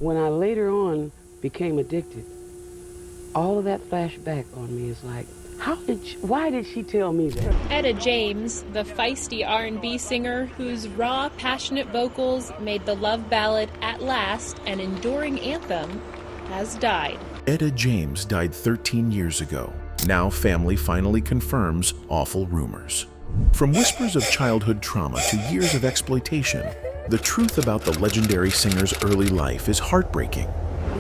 When I later on became addicted, all of that flashed back on me. Is like, why did she tell me that? Etta James, the feisty R&B singer whose raw, passionate vocals made the love ballad At Last an enduring anthem, has died. Etta James died 13 years ago. Now family finally confirms awful rumors. From whispers of childhood trauma to years of exploitation, the truth about the legendary singer's early life is heartbreaking.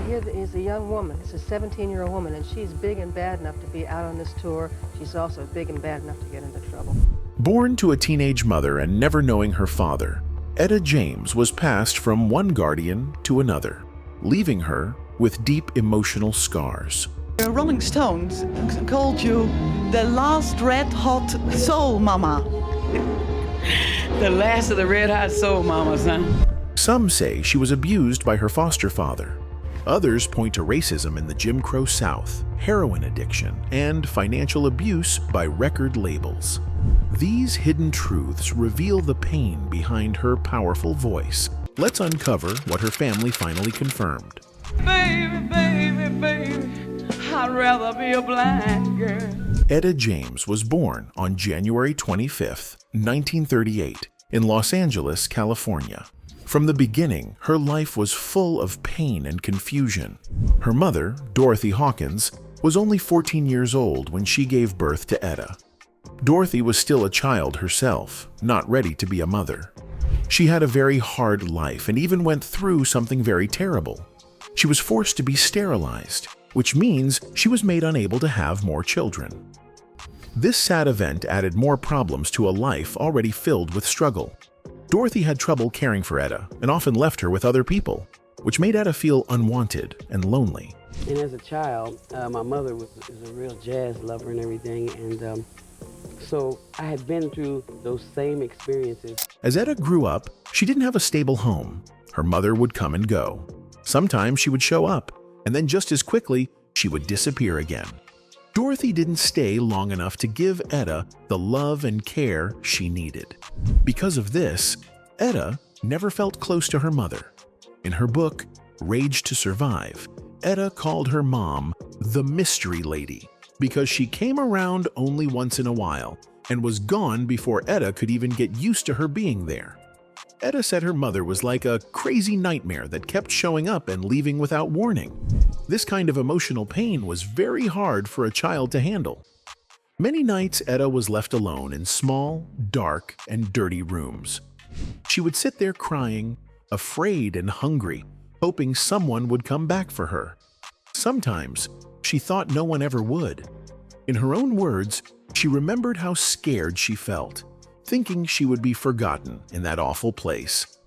Here is a young woman, it's a 17-year-old woman, and she's big and bad enough to be out on this tour. She's also big and bad enough to get into trouble. Born to a teenage mother and never knowing her father, Etta James was passed from one guardian to another, leaving her with deep emotional scars. The Rolling Stones called you the last red hot soul mama. The last of the red hot soul mamas, huh? Some say she was abused by her foster father. Others point to racism in the Jim Crow South, heroin addiction, and financial abuse by record labels. These hidden truths reveal the pain behind her powerful voice. Let's uncover what her family finally confirmed. Baby, baby, baby, I'd rather be a blind girl. Etta James was born on January 25, 1938, in Los Angeles, California. From the beginning, her life was full of pain and confusion. Her mother, Dorothy Hawkins, was only 14 years old when she gave birth to Etta. Dorothy was still a child herself, not ready to be a mother. She had a very hard life and even went through something very terrible. She was forced to be sterilized, which means she was made unable to have more children. This sad event added more problems to a life already filled with struggle. Dorothy had trouble caring for Etta and often left her with other people, which made Etta feel unwanted and lonely. And as a child, my mother was a real jazz lover and everything, and so I had been through those same experiences. As Etta grew up, she didn't have a stable home. Her mother would come and go. Sometimes she would show up, and then just as quickly, she would disappear again. Dorothy didn't stay long enough to give Etta the love and care she needed. Because of this, Etta never felt close to her mother. In her book, Rage to Survive, Etta called her mom the Mystery Lady because she came around only once in a while and was gone before Etta could even get used to her being there. Etta said her mother was like a crazy nightmare that kept showing up and leaving without warning. This kind of emotional pain was very hard for a child to handle. Many nights Etta was left alone in small, dark, and dirty rooms. She would sit there crying, afraid and hungry, hoping someone would come back for her. Sometimes, she thought no one ever would. In her own words, she remembered how scared she felt, thinking she would be forgotten in that awful place.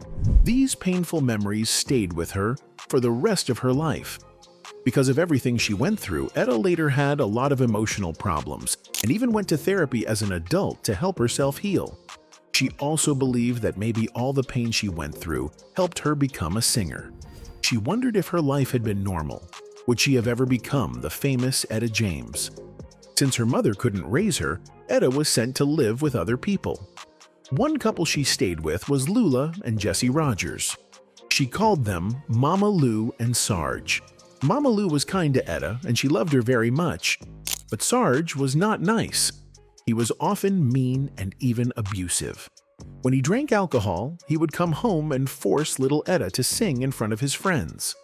These painful memories stayed with her for the rest of her life. Because of everything she went through, Etta later had a lot of emotional problems and even went to therapy as an adult to help herself heal. She also believed that maybe all the pain she went through helped her become a singer. She wondered if her life had been normal. Would she have ever become the famous Etta James? Since her mother couldn't raise her, Etta was sent to live with other people. One couple she stayed with was Lula and Jesse Rogers. She called them Mama Lou and Sarge. Mama Lou was kind to Etta and she loved her very much, but Sarge was not nice. He was often mean and even abusive. When he drank alcohol, he would come home and force little Etta to sing in front of his friends.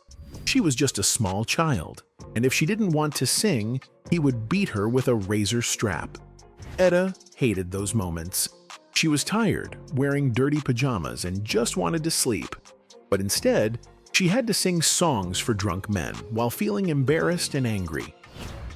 She was just a small child, and if she didn't want to sing, he would beat her with a razor strap. Etta hated those moments. She was tired, wearing dirty pajamas, and just wanted to sleep. But instead, she had to sing songs for drunk men while feeling embarrassed and angry.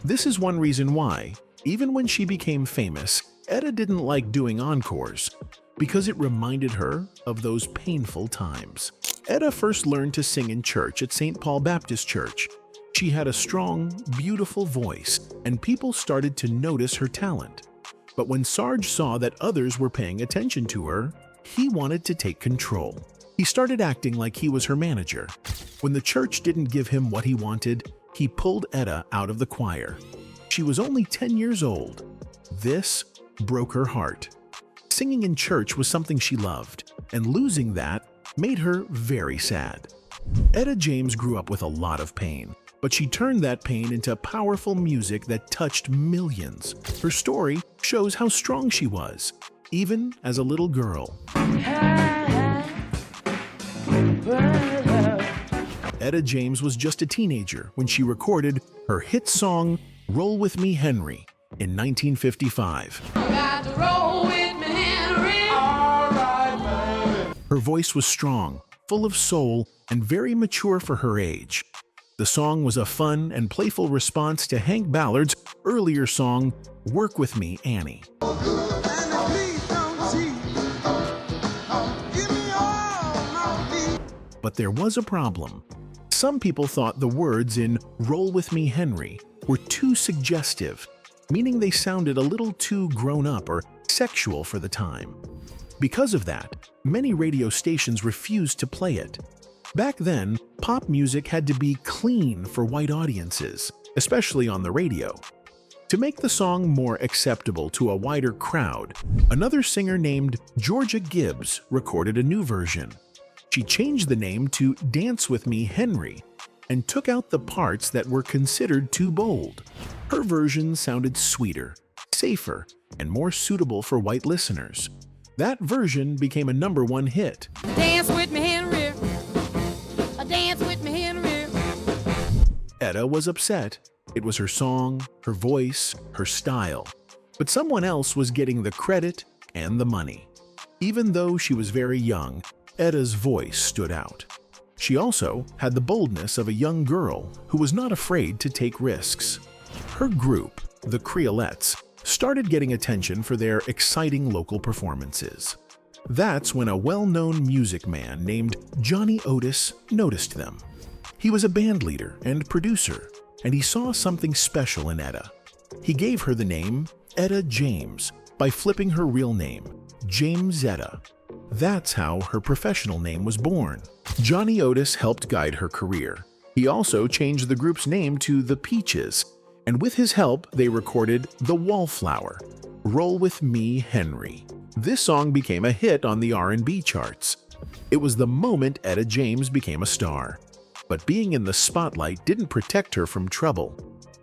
This is one reason why, even when she became famous, Etta didn't like doing encores, because it reminded her of those painful times. Etta first learned to sing in church at St. Paul Baptist Church. She had a strong, beautiful voice, and people started to notice her talent. But when Sarge saw that others were paying attention to her, he wanted to take control. He started acting like he was her manager. When the church didn't give him what he wanted, he pulled Etta out of the choir. She was only 10 years old. This broke her heart. Singing in church was something she loved, and losing that made her very sad. Etta James grew up with a lot of pain, but she turned that pain into powerful music that touched millions. Her story shows how strong she was, even as a little girl. Etta James was just a teenager when she recorded her hit song, Roll With Me, Henry, in 1955. Her voice was strong, full of soul, and very mature for her age. The song was a fun and playful response to Hank Ballard's earlier song, Work With Me, Annie. But there was a problem. Some people thought the words in Roll With Me, Henry were too suggestive, meaning they sounded a little too grown up or sexual for the time. Because of that, many radio stations refused to play it. Back then, pop music had to be clean for white audiences, especially on the radio. To make the song more acceptable to a wider crowd, another singer named Georgia Gibbs recorded a new version. She changed the name to Dance With Me, Henry, and took out the parts that were considered too bold. Her version sounded sweeter, safer, and more suitable for white listeners. That version became a #1 hit. Dance with me, Henry. Dance with me, Henry. Etta was upset. It was her song, her voice, her style. But someone else was getting the credit and the money. Even though she was very young, Etta's voice stood out. She also had the boldness of a young girl who was not afraid to take risks. Her group, the Creolettes, started getting attention for their exciting local performances. That's when a well-known music man named Johnny Otis noticed them. He was a band leader and producer, and he saw something special in Etta. He gave her the name Etta James by flipping her real name, James Etta. That's how her professional name was born. Johnny Otis helped guide her career. He also changed the group's name to The Peaches, and with his help, they recorded The Wallflower, Roll With Me, Henry. This song became a hit on the R&B charts. It was the moment Etta James became a star. But being in the spotlight didn't protect her from trouble.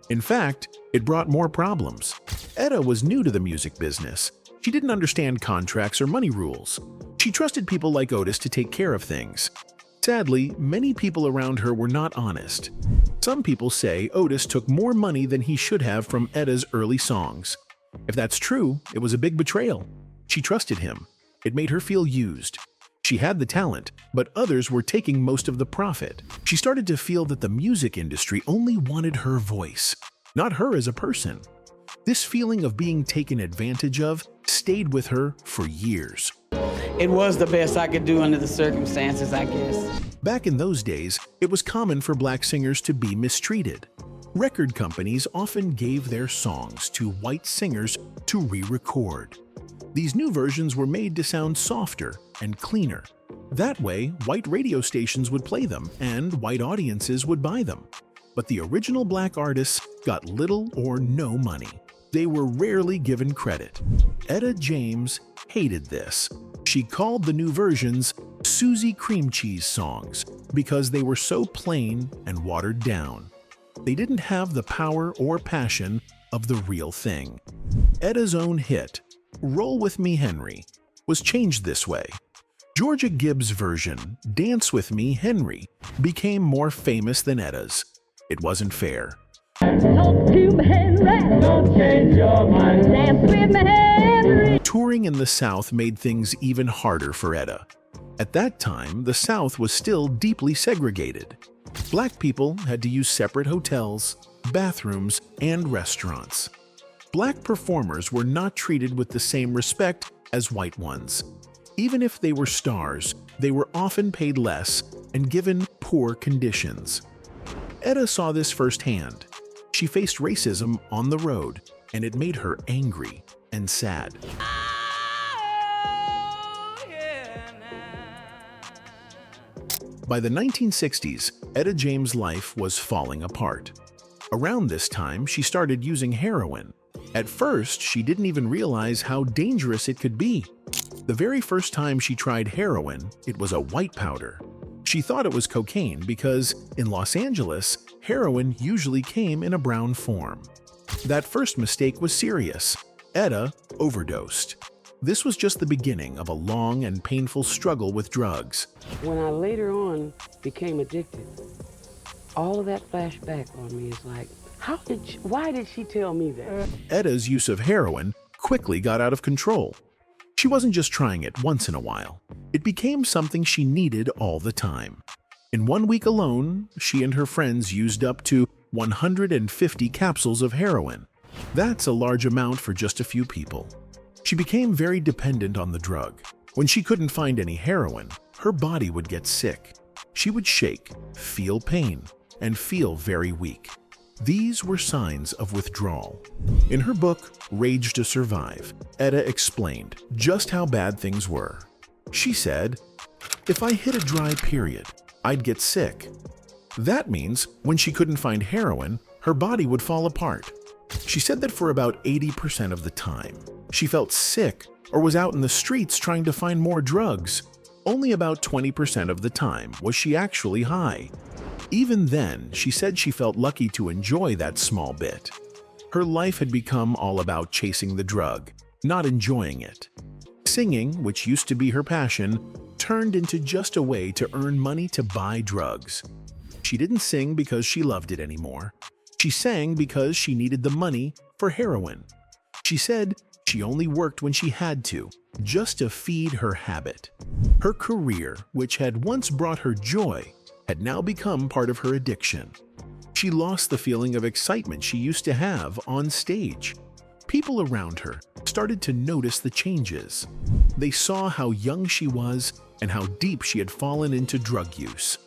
In fact, it brought more problems. Etta was new to the music business. She didn't understand contracts or money rules. She trusted people like Otis to take care of things. Sadly, many people around her were not honest. Some people say Otis took more money than he should have from Etta's early songs. If that's true, it was a big betrayal. She trusted him. It made her feel used. She had the talent, but others were taking most of the profit. She started to feel that the music industry only wanted her voice, not her as a person. This feeling of being taken advantage of stayed with her for years. It was the best I could do under the circumstances, I guess. Back in those days, it was common for black singers to be mistreated. Record companies often gave their songs to white singers to re-record. These new versions were made to sound softer and cleaner. That way, white radio stations would play them and white audiences would buy them. But the original black artists got little or no money. They were rarely given credit. Etta James hated this. She called the new versions Susie Cream Cheese songs because they were so plain and watered down. They didn't have the power or passion of the real thing. Etta's own hit, Roll With Me, Henry, was changed this way. Georgia Gibbs' version, Dance With Me, Henry, became more famous than Etta's. It wasn't fair. Touring in the South made things even harder for Etta. At that time, the South was still deeply segregated. Black people had to use separate hotels, bathrooms, and restaurants. Black performers were not treated with the same respect as white ones. Even if they were stars, they were often paid less and given poor conditions. Etta saw this firsthand. She faced racism on the road, and it made her angry and sad. By the 1960s, Etta James' life was falling apart. Around this time, she started using heroin. At first, she didn't even realize how dangerous it could be. The very first time she tried heroin, it was a white powder. She thought it was cocaine because, in Los Angeles, heroin usually came in a brown form. That first mistake was serious. Etta overdosed. This was just the beginning of a long and painful struggle with drugs. When I later on became addicted, all of that flashed back on me. It's like, why did she tell me that? Etta's use of heroin quickly got out of control. She wasn't just trying it once in a while. It became something she needed all the time. In 1 week alone, she and her friends used up to 150 capsules of heroin. That's a large amount for just a few people. She became very dependent on the drug. When she couldn't find any heroin, her body would get sick. She would shake, feel pain, and feel very weak. These were signs of withdrawal. In her book, Rage to Survive, Etta explained just how bad things were. She said, "If I hit a dry period, I'd get sick." That means when she couldn't find heroin, her body would fall apart. She said that for about 80% of the time, she felt sick or was out in the streets trying to find more drugs. Only about 20% of the time was she actually high. Even then, she said she felt lucky to enjoy that small bit. Her life had become all about chasing the drug, not enjoying it. Singing, which used to be her passion, turned into just a way to earn money to buy drugs. She didn't sing because she loved it anymore. She sang because she needed the money for heroin. She said she only worked when she had to, just to feed her habit. Her career, which had once brought her joy, had now become part of her addiction. She lost the feeling of excitement she used to have on stage. People around her started to notice the changes. They saw how young she was and how deep she had fallen into drug use.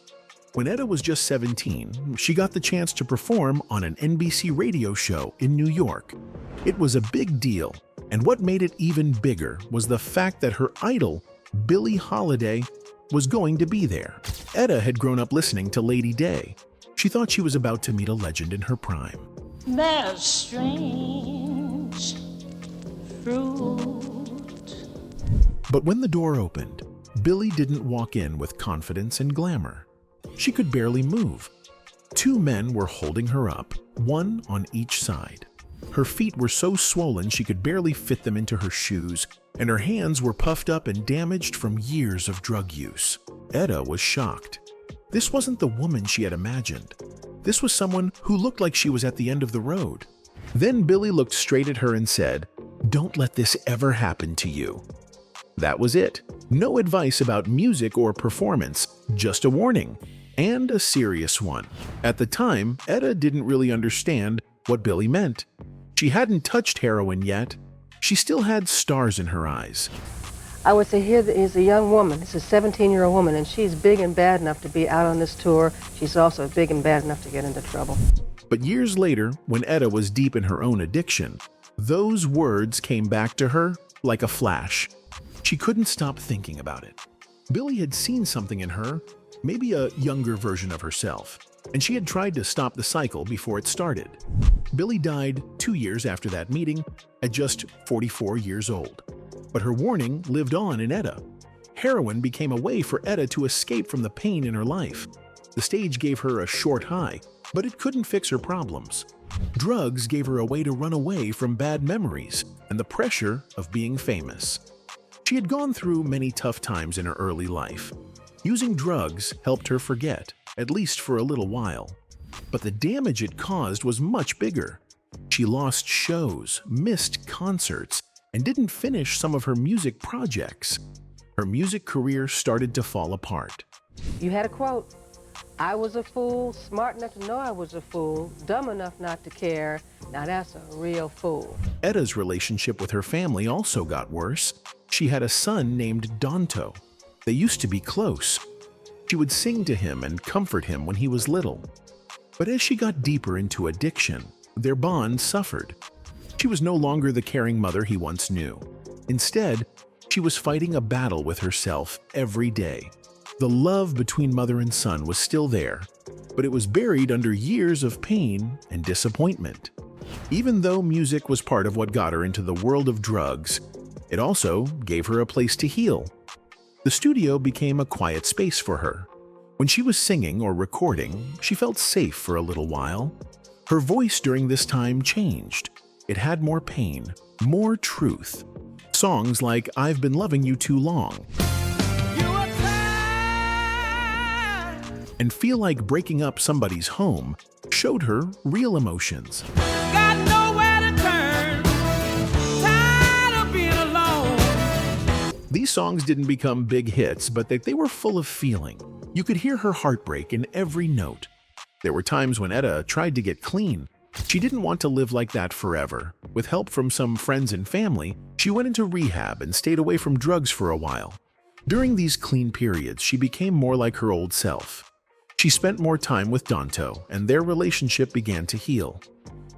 When Etta was just 17, she got the chance to perform on an NBC radio show in New York. It was a big deal, and what made it even bigger was the fact that her idol, Billie Holiday, was going to be there. Etta had grown up listening to Lady Day. She thought she was about to meet a legend in her prime. There's strange fruit. But when the door opened, Billie didn't walk in with confidence and glamour. She could barely move. Two men were holding her up, one on each side. Her feet were so swollen she could barely fit them into her shoes, and her hands were puffed up and damaged from years of drug use. Etta was shocked. This wasn't the woman she had imagined. This was someone who looked like she was at the end of the road. Then Billie looked straight at her and said, "Don't let this ever happen to you." That was it. No advice about music or performance, just a warning, and a serious one. At the time, Etta didn't really understand what Billie meant. She hadn't touched heroin yet. She still had stars in her eyes. I would say here is a young woman. This is a 17-year-old woman, and she's big and bad enough to be out on this tour. She's also big and bad enough to get into trouble. But years later, when Etta was deep in her own addiction, those words came back to her like a flash. She couldn't stop thinking about it. Billie had seen something in her, maybe a younger version of herself, and she had tried to stop the cycle before it started. Billie died 2 years after that meeting, at just 44 years old. But her warning lived on in Etta. Heroin became a way for Etta to escape from the pain in her life. The stage gave her a short high, but it couldn't fix her problems. Drugs gave her a way to run away from bad memories and the pressure of being famous. She had gone through many tough times in her early life. Using drugs helped her forget, at least for a little while. But the damage it caused was much bigger. She lost shows, missed concerts, and didn't finish some of her music projects. Her music career started to fall apart. You had a quote, "I was a fool, smart enough to know I was a fool, dumb enough not to care. Now that's a real fool." Etta's relationship with her family also got worse. She had a son named Danto. They used to be close. She would sing to him and comfort him when he was little. But as she got deeper into addiction, their bond suffered. She was no longer the caring mother he once knew. Instead, she was fighting a battle with herself every day. The love between mother and son was still there, but it was buried under years of pain and disappointment. Even though music was part of what got her into the world of drugs, it also gave her a place to heal. The studio became a quiet space for her. When she was singing or recording, she felt safe for a little while. Her voice during this time changed. It had more pain, more truth. Songs like I've Been Loving You Too Long and Feel Like Breaking Up Somebody's Home showed her real emotions. Got nowhere to turn, tired of being alone. These songs didn't become big hits, but they were full of feeling. You could hear her heartbreak in every note. There were times when Etta tried to get clean. She didn't want to live like that forever. With help from some friends and family, she went into rehab and stayed away from drugs for a while. During these clean periods, she became more like her old self. She spent more time with Danto, and their relationship began to heal.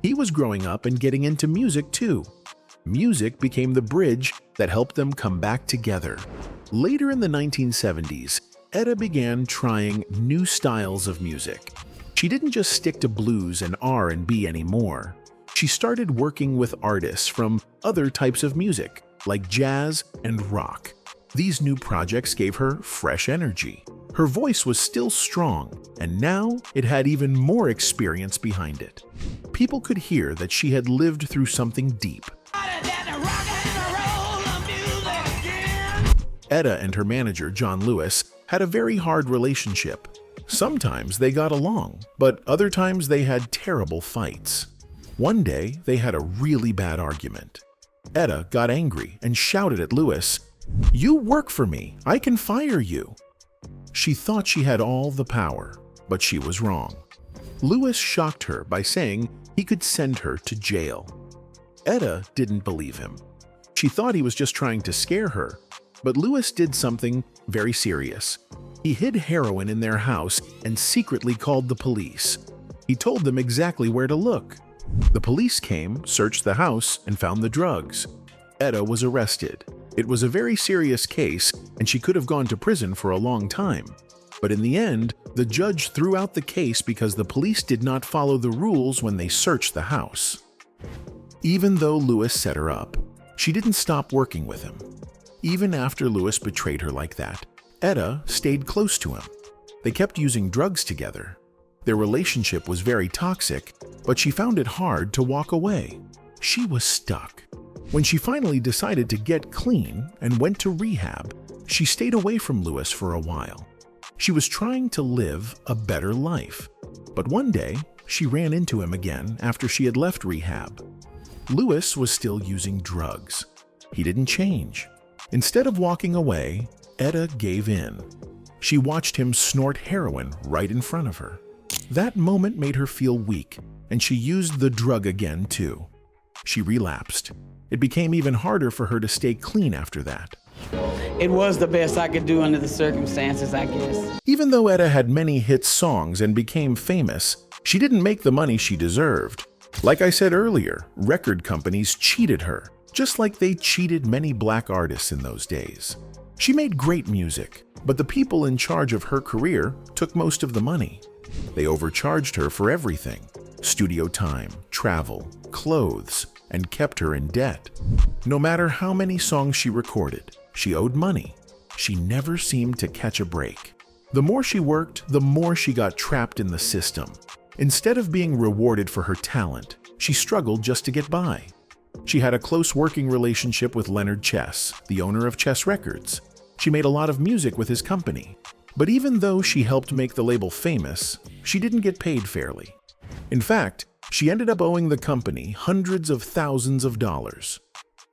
He was growing up and getting into music too. Music became the bridge that helped them come back together. Later in the 1970s, Etta began trying new styles of music. She didn't just stick to blues and R&B anymore. She started working with artists from other types of music, like jazz and rock. These new projects gave her fresh energy. Her voice was still strong, and now it had even more experience behind it. People could hear that she had lived through something deep. Etta and her manager, John Lewis, had a very hard relationship. Sometimes they got along, but other times they had terrible fights. One day, they had a really bad argument. Etta got angry and shouted at Lewis, "You work for me. I can fire you." She thought she had all the power, but she was wrong. Lewis shocked her by saying he could send her to jail. Etta didn't believe him. She thought he was just trying to scare her, but Lewis did something very serious. He hid heroin in their house and secretly called the police. He told them exactly where to look. The police came, searched the house, and found the drugs. Etta was arrested. It was a very serious case, and she could have gone to prison for a long time. But in the end, the judge threw out the case because the police did not follow the rules when they searched the house. Even though Lewis set her up, she didn't stop working with him. Even after Lewis betrayed her like that, Etta stayed close to him. They kept using drugs together. Their relationship was very toxic, but she found it hard to walk away. She was stuck. When she finally decided to get clean and went to rehab, she stayed away from Lewis for a while. She was trying to live a better life. But one day, she ran into him again after she had left rehab. Lewis was still using drugs. He didn't change. Instead of walking away, Etta gave in. She watched him snort heroin right in front of her. That moment made her feel weak, and she used the drug again too. She relapsed. It became even harder for her to stay clean after that. It was the best I could do under the circumstances, I guess. Even though Etta had many hit songs and became famous, she didn't make the money she deserved. Like I said earlier, record companies cheated her, just like they cheated many black artists in those days. She made great music, but the people in charge of her career took most of the money. They overcharged her for everything: studio time, travel, clothes, and kept her in debt. No matter how many songs she recorded, she owed money. She never seemed to catch a break. The more she worked, the more she got trapped in the system. Instead of being rewarded for her talent, she struggled just to get by. She had a close working relationship with Leonard Chess, the owner of Chess Records. She made a lot of music with his company. But even though she helped make the label famous, she didn't get paid fairly. In fact, she ended up owing the company hundreds of thousands of dollars.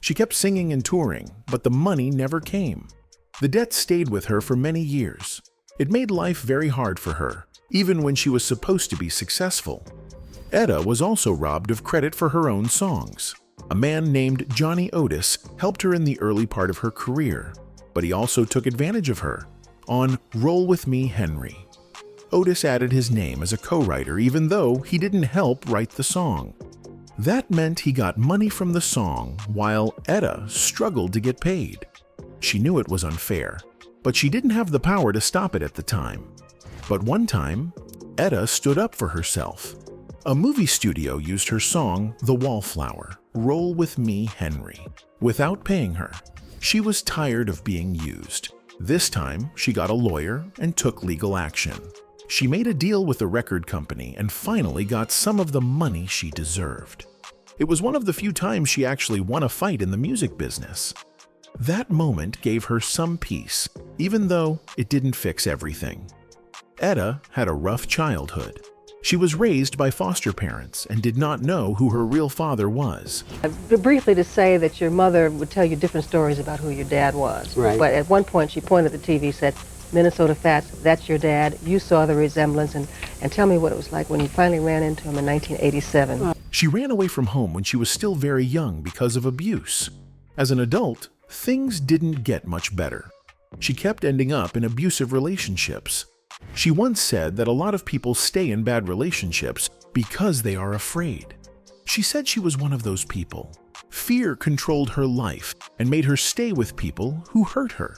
She kept singing and touring, but the money never came. The debt stayed with her for many years. It made life very hard for her, even when she was supposed to be successful. Etta was also robbed of credit for her own songs. A man named Johnny Otis helped her in the early part of her career, but he also took advantage of her on Roll With Me, Henry. Otis added his name as a co-writer even though he didn't help write the song. That meant he got money from the song while Etta struggled to get paid. She knew it was unfair, but she didn't have the power to stop it at the time. But one time, Etta stood up for herself. A movie studio used her song, The Wallflower, Roll With Me, Henry, without paying her. She was tired of being used. This time, she got a lawyer and took legal action. She made a deal with the record company and finally got some of the money she deserved. It was one of the few times she actually won a fight in the music business. That moment gave her some peace, even though it didn't fix everything. Etta had a rough childhood. She was raised by foster parents and did not know who her real father was. Briefly to say that your mother would tell you different stories about who your dad was. Right. But at one point she pointed at the TV, said, "Minnesota Fats, that's your dad. You saw the resemblance, and tell me what it was like when you finally ran into him in 1987. She ran away from home when she was still very young because of abuse. As an adult, things didn't get much better. She kept ending up in abusive relationships. She once said that a lot of people stay in bad relationships because they are afraid. She said she was one of those people. Fear controlled her life and made her stay with people who hurt her.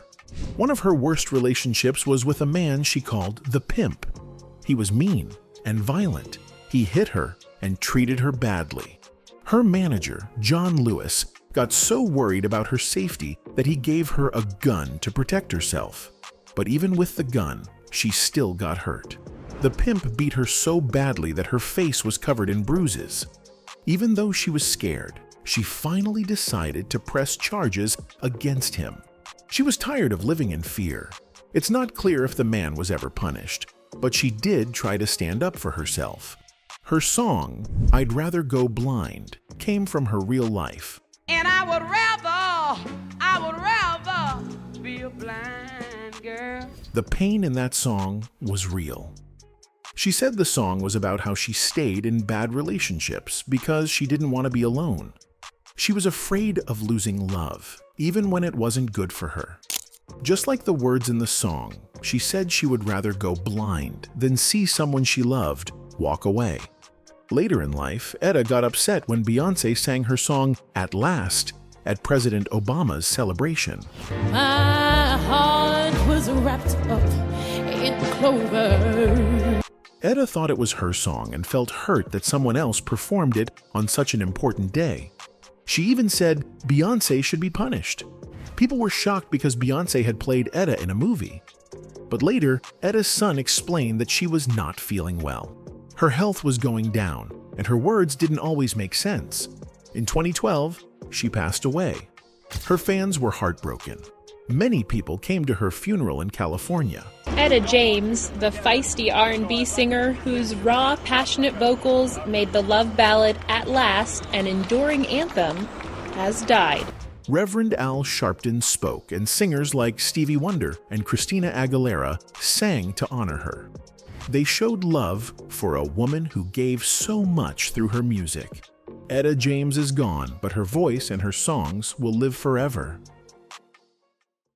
One of her worst relationships was with a man she called the pimp. He was mean and violent. He hit her and treated her badly. Her manager, John Lewis, got so worried about her safety that he gave her a gun to protect herself. But even with the gun, she still got hurt. The pimp beat her so badly that her face was covered in bruises. Even though she was scared, she finally decided to press charges against him. She was tired of living in fear. It's not clear if the man was ever punished, but she did try to stand up for herself. Her song, "I'd Rather Go Blind," came from her real life. And I would rather be a blind girl. The pain in that song was real. She said the song was about how she stayed in bad relationships because she didn't want to be alone. She was afraid of losing love, even when it wasn't good for her. Just like the words in the song, she said she would rather go blind than see someone she loved walk away. Later in life, Etta got upset when Beyoncé sang her song "At Last" at President Obama's celebration. My heart was wrapped up in clover. Etta thought it was her song and felt hurt that someone else performed it on such an important day. She even said Beyoncé should be punished. People were shocked because Beyoncé had played Etta in a movie. But later, Etta's son explained that she was not feeling well. Her health was going down, and her words didn't always make sense. In 2012, she passed away. Her fans were heartbroken. Many people came to her funeral in California. Etta James, the feisty R&B singer whose raw, passionate vocals made the love ballad "At Last" an enduring anthem, has died. Reverend Al Sharpton spoke, and singers like Stevie Wonder and Christina Aguilera sang to honor her. They showed love for a woman who gave so much through her music. Etta James is gone, but her voice and her songs will live forever.